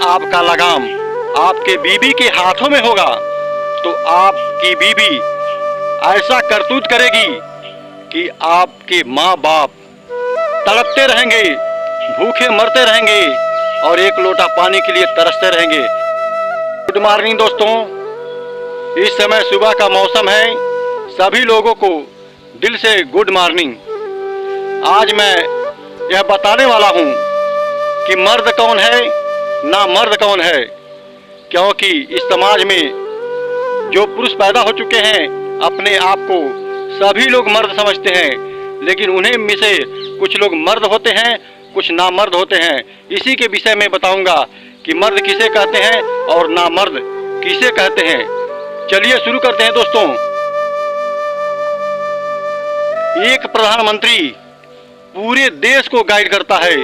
आपका लगाम आपके बीबी के हाथों में होगा तो आपकी बीबी ऐसा करतूत करेगी कि आपके माँ बाप तड़पते रहेंगे, भूखे मरते रहेंगे और एक लोटा पानी के लिए तरसते रहेंगे। गुड मॉर्निंग दोस्तों, इस समय सुबह का मौसम है। सभी लोगों को दिल से गुड मॉर्निंग। आज मैं यह बताने वाला हूँ कि मर्द कौन है ना मर्द कौन है, क्योंकि इस समाज में जो पुरुष पैदा हो चुके हैं अपने आप को सभी लोग मर्द समझते हैं, लेकिन उन्हें में से कुछ लोग मर्द होते हैं, कुछ नामर्द होते हैं। इसी के विषय में बताऊंगा कि मर्द किसे कहते हैं और नामर्द किसे कहते हैं। चलिए शुरू करते हैं दोस्तों। एक प्रधानमंत्री पूरे देश को गाइड करता है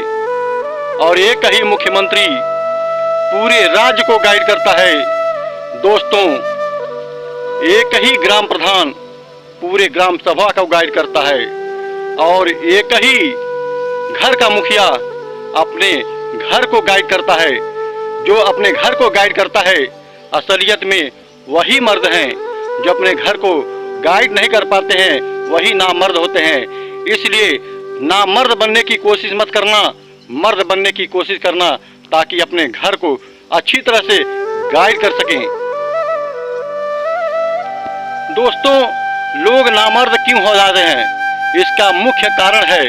और एक ही मुख्यमंत्री पूरे राज्य को गाइड करता है। दोस्तों, एक ही ग्राम प्रधान पूरे ग्राम सभा को गाइड करता है और एक ही घर का मुखिया अपने घर को गाइड करता है। जो अपने घर को गाइड करता है असलियत में वही मर्द हैं। जो अपने घर को गाइड नहीं कर पाते हैं वही नामर्द होते हैं। इसलिए नामर्द बनने की कोशिश मत करना, मर्द बनने की कोशिश करना, ताकि अपने घर को अच्छी तरह से गाइड कर सकें। दोस्तों, लोग नामर्द क्यों हो जाते हैं, इसका मुख्य कारण है,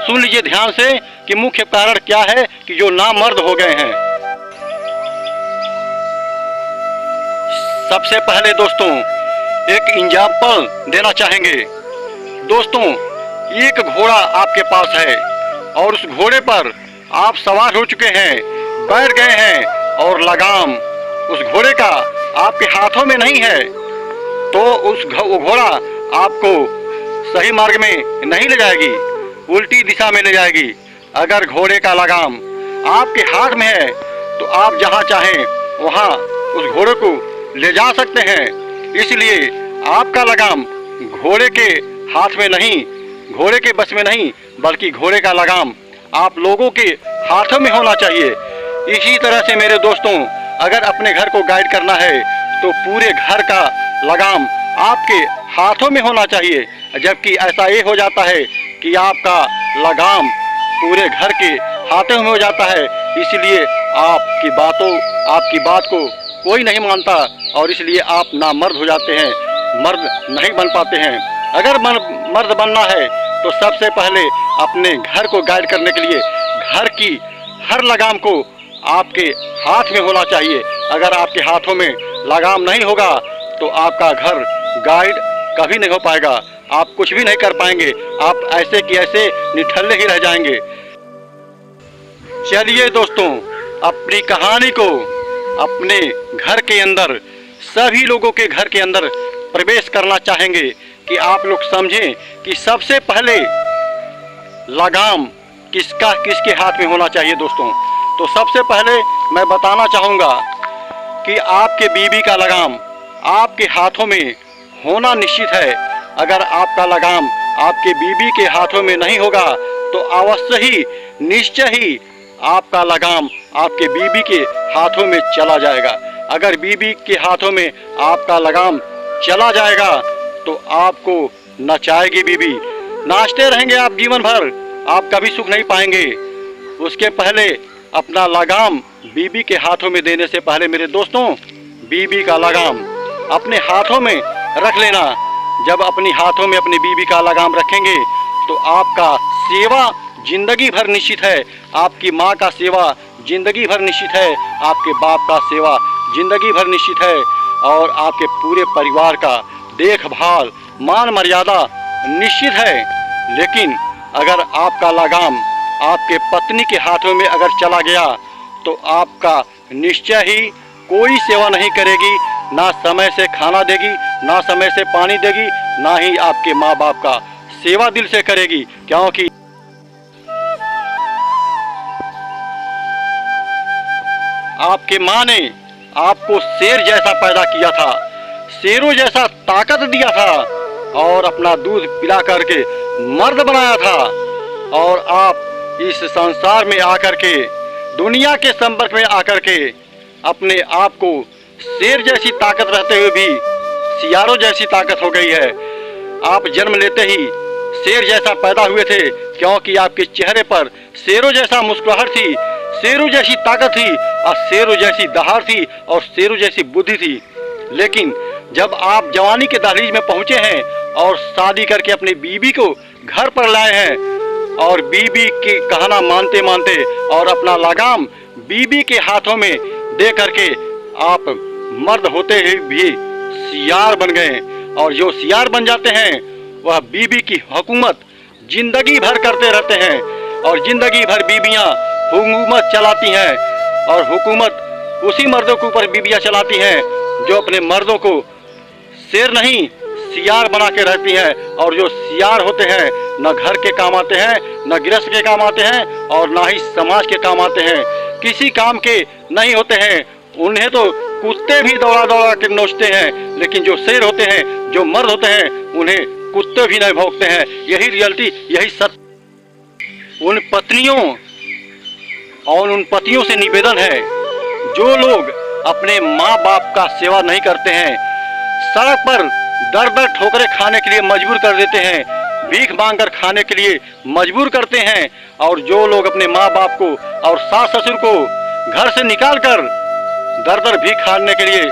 सुन लीजिए ध्यान से कि मुख्य कारण क्या है कि जो नामर्द हो गए हैं। सबसे पहले दोस्तों एक एग्जाम्पल देना चाहेंगे। दोस्तों, एक घोड़ा आपके पास है और उस घोड़े पर आप सवार हो चुके हैं, बैठ गए हैं और लगाम उस घोड़े का आपके हाथों में नहीं है, तो वो घोड़ा आपको सही मार्ग में नहीं ले जाएगी, उल्टी दिशा में ले जाएगी। अगर घोड़े का लगाम आपके हाथ में है तो आप जहां चाहें वहां उस घोड़े को ले जा सकते हैं। इसलिए आपका लगाम घोड़े के हाथ में नहीं, घोड़े के बस में नहीं, बल्कि घोड़े का लगाम आप लोगों के हाथों में होना चाहिए। इसी तरह से मेरे दोस्तों, अगर अपने घर को गाइड करना है तो पूरे घर का लगाम आपके हाथों में होना चाहिए। जबकि ऐसा ये हो जाता है कि आपका लगाम पूरे घर के हाथों में हो जाता है, इसलिए आपकी बात को कोई नहीं मानता और इसलिए आप नामर्द हो जाते हैं, मर्द नहीं बन पाते हैं। अगर मर्द बनना है तो सबसे पहले अपने घर को गाइड करने के लिए घर की हर लगाम को आपके हाथ में होना चाहिए। अगर आपके हाथों में लगाम नहीं होगा तो आपका घर गाइड कभी नहीं हो पाएगा, आप कुछ भी नहीं कर पाएंगे, आप ऐसे कि ऐसे निठल्ले ही रह जाएंगे। चलिए दोस्तों, अपनी कहानी को अपने घर के अंदर, सभी लोगों के घर के अंदर प्रवेश करना चाहेंगे कि आप लोग समझें कि सबसे पहले लगाम किसके हाथ में होना चाहिए। दोस्तों, तो सबसे पहले मैं बताना चाहूँगा कि आपके बीबी का लगाम आपके हाथों में होना निश्चित है। अगर आपका लगाम आपके बीबी के हाथों में नहीं होगा तो अवश्य ही, निश्चय ही आपका लगाम आपके बीबी के हाथों में चला जाएगा। अगर बीबी के हाथों में आपका लगाम चला जाएगा तो आपको नचाएगी बीबी, नाचते रहेंगे आप जीवन भर, आप कभी सुख नहीं पाएंगे। उसके पहले अपना लगाम बीबी के हाथों में देने से पहले मेरे दोस्तों, बीबी का लगाम अपने हाथों में रख लेना। जब अपनी हाथों में अपनी बीबी का लगाम रखेंगे तो आपका सेवा जिंदगी भर निश्चित है, आपकी माँ का सेवा जिंदगी भर निश्चित है, आपके बाप का सेवा जिंदगी भर निश्चित है और आपके पूरे परिवार का देखभाल, मान मर्यादा निश्चित है। लेकिन अगर आपका लगाम आपके पत्नी के हाथों में अगर चला गया तो आपका निश्चय ही कोई सेवा नहीं करेगी, ना समय से खाना देगी, ना समय से पानी देगी, ना ही आपके माँ बाप का सेवा दिल से करेगी। क्योंकि आपके माँ ने आपको शेर जैसा पैदा किया था, शेरों जैसा ताकत दिया था और अपना दूध पिला करके मर्द बनाया था। और आप इस संसार में आकर के दुनिया के संपर्क में आकर के अपने आप को शेर जैसी ताकत रहते हुए भी सियारों जैसी ताकत हो गई है। आप जन्म लेते ही शेर जैसा पैदा हुए थे, क्योंकि आपके चेहरे पर शेरों जैसा मुस्कुराहट थी, शेरों जैसी ताकत थी और शेरों जैसी दहाड़ थी और शेरों जैसी बुद्धि थी। लेकिन जब आप जवानी के दहलीज में पहुंचे हैं और शादी करके अपनी बीबी को घर पर लाए हैं और बीबी की कहना मानते मानते और अपना लगाम बीबी के हाथों में दे करके आप मर्द होते हुए भी सियार बन गए, और जो सियार बन जाते हैं वह बीबी की हुकूमत जिंदगी भर करते रहते हैं और जिंदगी भर बीबियां हुकूमत चलाती हैं और हुकूमत उसी मर्दों के ऊपर बीबियां चलाती हैं जो अपने मर्दों को शेर नहीं सियार बना के रहती हैं। और जो सियार होते हैं न घर के काम आते हैं, न गृहस्थ के काम आते हैं और ना ही समाज के काम आते हैं, किसी काम के नहीं होते हैं। उन्हें तो कुत्ते भी दौड़ा दौड़ा के नोचते हैं, लेकिन जो शेर होते हैं, जो मर्द होते हैं, उन्हें कुत्ते भी नहीं भौंकते हैं। यही रियलिटी, यही सत्य। उन पत्नियों और उन पतियों से निवेदन है जो लोग अपने माँ बाप का सेवा नहीं करते हैं, सड़क पर दर दर ठोकरें खाने के लिए मजबूर कर देते हैं, भीख मांगकर खाने के लिए मजबूर करते हैं, और जो लोग अपने माँ बाप को और सास ससुर को घर से निकाल कर दर दर भीख खाने के लिए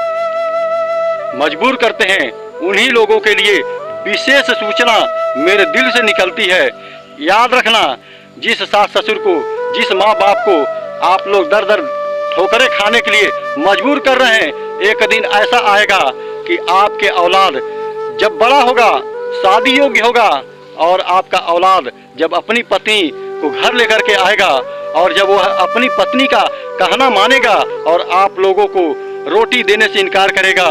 मजबूर करते हैं, उन्हीं लोगों के लिए विशेष सूचना मेरे दिल से निकलती है। याद रखना, जिस सास ससुर को, जिस माँ बाप को आप लोग दर दर ठोकरें खाने के लिए मजबूर कर रहे हैं, एक दिन ऐसा आएगा कि आपके औलाद जब बड़ा होगा, शादी योग्य होगा, और आपका औलाद जब अपनी पत्नी को घर लेकर के आएगा और जब वह अपनी पत्नी का कहना मानेगा और आप लोगों को रोटी देने से इनकार करेगा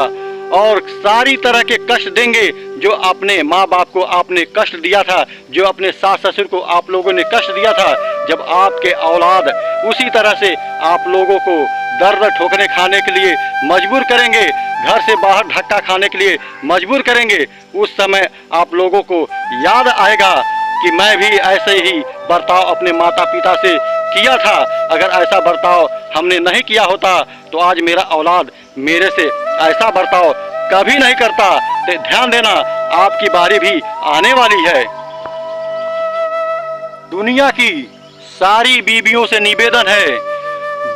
और सारी तरह के कष्ट देंगे जो अपने माँ बाप को आपने कष्ट दिया था, जो अपने सास ससुर को आप लोगों ने कष्ट दिया था, जब आपके औलाद उसी तरह से आप लोगों को दर दर ठोकरें खाने के लिए मजबूर करेंगे, घर से बाहर धक्का खाने के लिए मजबूर करेंगे, उस समय आप लोगों को याद आएगा कि मैं भी ऐसे ही बर्ताव अपने माता पिता से किया था। अगर ऐसा बर्ताव हमने नहीं किया होता तो आज मेरा औलाद मेरे से ऐसा बर्ताव कभी नहीं करता। तो ध्यान देना, आपकी बारी भी आने वाली है। दुनिया की सारी बीवियों से निवेदन है,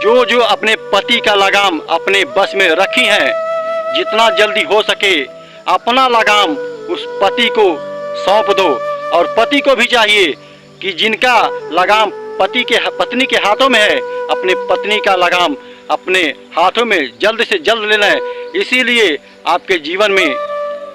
जो जो अपने पति का लगाम अपने बस में रखी हैं, जितना जल्दी हो सके अपना लगाम उस पति को सौंप दो। और पति को भी चाहिए कि जिनका लगाम पत्नी के हाथों में है, अपने पत्नी का लगाम अपने हाथों में जल्द से जल्द लेना है। इसीलिए आपके जीवन में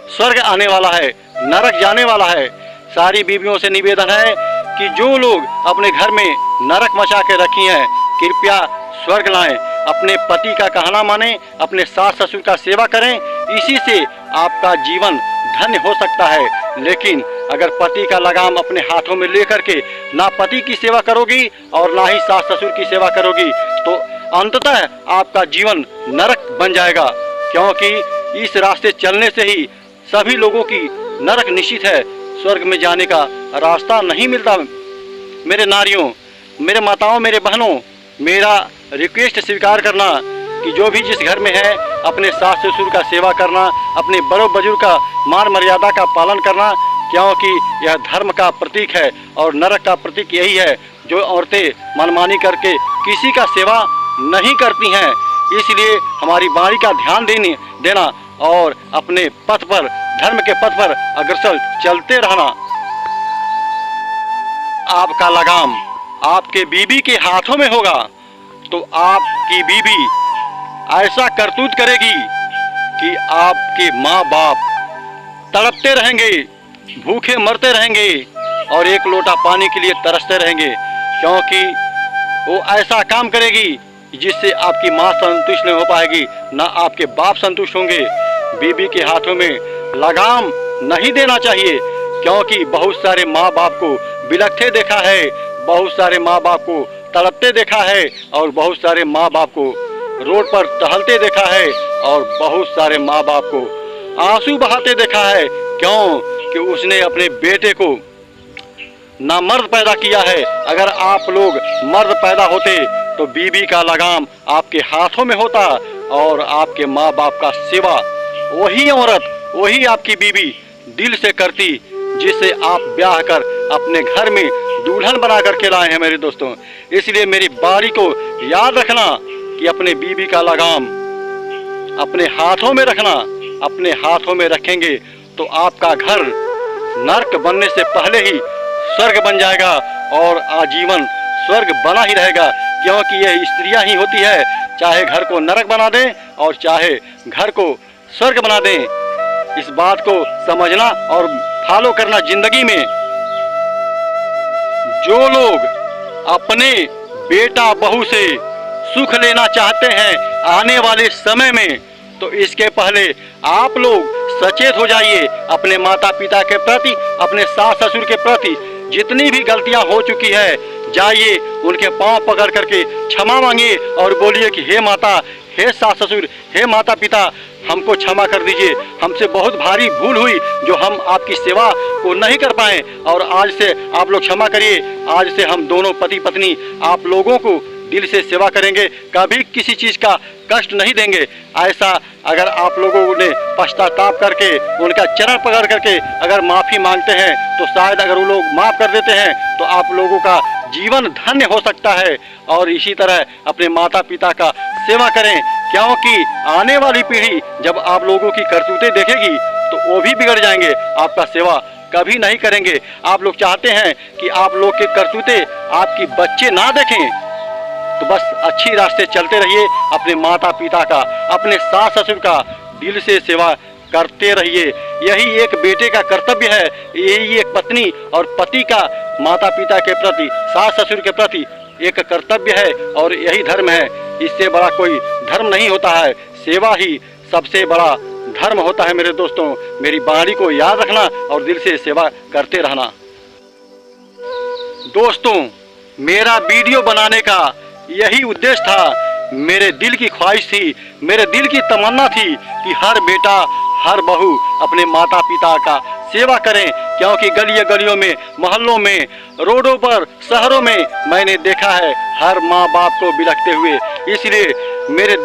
स्वर्ग आने वाला है, नरक जाने वाला है। सारी बीवियों से निवेदन है कि जो लोग अपने घर में नरक मचा के रखी हैं, कृपया स्वर्ग लाएं, अपने पति का कहना मानें, अपने सास ससुर का सेवा करें, इसी से आपका जीवन धन्य हो सकता है। लेकिन अगर पति का लगाम अपने हाथों में लेकर के ना पति की सेवा करोगी और ना ही सास ससुर की सेवा करोगी तो अंततः आपका जीवन नरक बन जाएगा, क्योंकि इस रास्ते चलने से ही सभी लोगों की नरक निश्चित है, स्वर्ग में जाने का रास्ता नहीं मिलता। मेरे नारियों, मेरे माताओं, मेरे बहनों, मेरा रिक्वेस्ट स्वीकार करना कि जो भी जिस घर में है अपने सास ससुर का सेवा करना, अपने बड़ों बुजुर्ग का मान मर्यादा का पालन करना, क्योंकि यह धर्म का प्रतीक है और नरक का प्रतीक यही है जो औरतें मनमानी करके किसी का सेवा नहीं करती हैं। इसलिए हमारी वाणी का ध्यान देना और अपने पथ पर, धर्म के पथ पर अग्रसर चलते रहना। आपका लगाम आपके बीबी के हाथों में होगा तो आपकी बीबी ऐसा करतूत करेगी कि आपके माँ बाप तड़पते रहेंगे, भूखे मरते रहेंगे और एक लोटा पानी के लिए तरसते रहेंगे, क्योंकि वो ऐसा काम करेगी जिससे आपकी माँ संतुष्ट नहीं हो पाएगी, ना आपके बाप संतुष्ट होंगे। बीबी के हाथों में लगाम नहीं देना चाहिए, क्योंकि बहुत सारे माँ बाप को बिलखते देखा है, बहुत सारे माँ बाप को तड़पते देखा है और बहुत सारे माँ बाप को रोड पर टहलते देखा है और बहुत सारे माँ बाप को आंसू बहाते देखा है। क्यों? कि उसने अपने बेटे को ना मर्द पैदा किया है। अगर आप लोग मर्द पैदा होते तो बीबी का लगाम आपके हाथों में होता और आपके माँ बाप का सेवा वही औरत, वही आपकी बीबी दिल से करती जिसे आप ब्याह कर अपने घर में दुल्हन बना करके लाए हैं मेरे दोस्तों। इसलिए मेरी बारी को याद रखना कि अपने बीबी का लगाम अपने हाथों में रखना। अपने हाथों में रखेंगे तो आपका घर नर्क बनने से पहले ही स्वर्ग बन जाएगा और आजीवन स्वर्ग बना ही रहेगा, क्योंकि यह स्त्रियां ही होती है चाहे घर को नरक बना दें और चाहे घर को स्वर्ग बना दें। इस बात को समझना और फॉलो करना जिंदगी में। जो लोग अपने बेटा बहू से सुख लेना चाहते हैं आने वाले समय में, तो इसके पहले आप लोग सचेत हो जाइए अपने माता पिता के प्रति, अपने सास ससुर के प्रति। जितनी भी गलतियां हो चुकी है जाइए उनके पांव पकड़ करके क्षमा मांगिए और बोलिए कि हे माता, हे सास ससुर, हे माता पिता, हमको क्षमा कर दीजिए। हमसे बहुत भारी भूल हुई जो हम आपकी सेवा को नहीं कर पाए और आज से आप लोग क्षमा करिए। आज से हम दोनों पति पत्नी आप लोगों को दिल से सेवा करेंगे, कभी किसी चीज़ का कष्ट नहीं देंगे। ऐसा अगर आप लोगों ने पश्चाताप करके उनका चरण पकड़ करके अगर माफ़ी मांगते हैं तो शायद अगर वो लोग माफ़ कर देते हैं तो आप लोगों का जीवन धन्य हो सकता है। और इसी तरह अपने माता पिता का सेवा करें, क्योंकि आने वाली पीढ़ी जब आप लोगों की करतूतें देखेगी तो वो भी बिगड़ जाएंगे, आपका सेवा कभी नहीं करेंगे। आप लोग चाहते हैं कि आप लोग के करतूतें आपकी बच्चे ना देखें, तो बस अच्छी रास्ते चलते रहिए। अपने माता पिता का, अपने सास ससुर का दिल से सेवा करते रहिए। यही एक बेटे का कर्तव्य है, यही एक पत्नी और पति का माता पिता के प्रति, सास ससुर के प्रति एक कर्तव्य है और यही धर्म है। इससे बड़ा कोई धर्म नहीं होता है, सेवा ही सबसे बड़ा धर्म होता है मेरे दोस्तों। मेरी बाणी को याद रखना और दिल से सेवा करते रहना। दोस्तों, मेरा वीडियो बनाने का यही उद्देश्य था, मेरे दिल की ख्वाहिश थी, मेरे दिल की तमन्ना थी कि हर बेटा हर बहू अपने माता पिता का सेवा करें, क्योंकि गलियों गलियों में, मोहल्लों में, रोडों पर, शहरों में मैंने देखा है हर माँ बाप को बिलखते हुए। इसलिए मेरे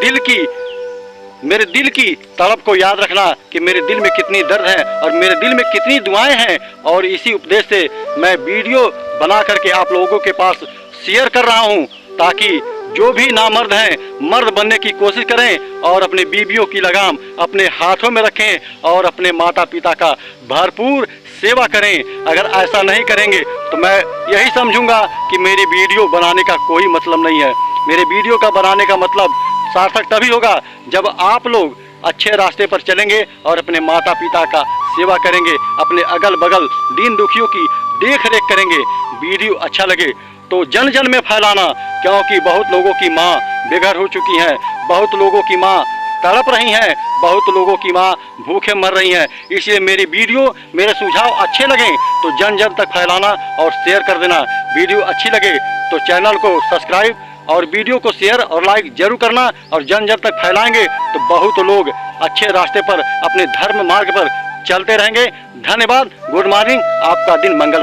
दिल की तड़प को याद रखना कि मेरे दिल में कितनी दर्द है और मेरे दिल में कितनी दुआएं हैं। और इसी उपदेश से मैं वीडियो बना करके आप लोगों के पास शेयर कर रहा हूं, ताकि जो भी नामर्द हैं मर्द बनने की कोशिश करें और अपने बीवियों की लगाम अपने हाथों में रखें और अपने माता पिता का भरपूर सेवा करें। अगर ऐसा नहीं करेंगे तो मैं यही समझूंगा कि मेरी वीडियो बनाने का कोई मतलब नहीं है। मेरे वीडियो का बनाने का मतलब सार्थक तभी होगा जब आप लोग अच्छे रास्ते पर चलेंगे और अपने माता पिता का सेवा करेंगे, अपने अगल बगल दीन दुखियों की देख रेख करेंगे। वीडियो अच्छा लगे तो जन जन में फैलाना, क्योंकि बहुत लोगों की माँ बेघर हो चुकी हैं, बहुत लोगों की माँ तड़प रही हैं, बहुत लोगों की माँ भूखे मर रही हैं। इसलिए मेरी वीडियो, मेरे सुझाव अच्छे लगें तो जन जन तक फैलाना और शेयर कर देना। वीडियो अच्छी लगे तो चैनल को सब्सक्राइब और वीडियो को शेयर और लाइक जरूर करना और जन जन तक फैलाएंगे तो बहुत लोग अच्छे रास्ते पर अपने धर्म मार्ग पर चलते रहेंगे। धन्यवाद। Good morning. आपका दिन मंगल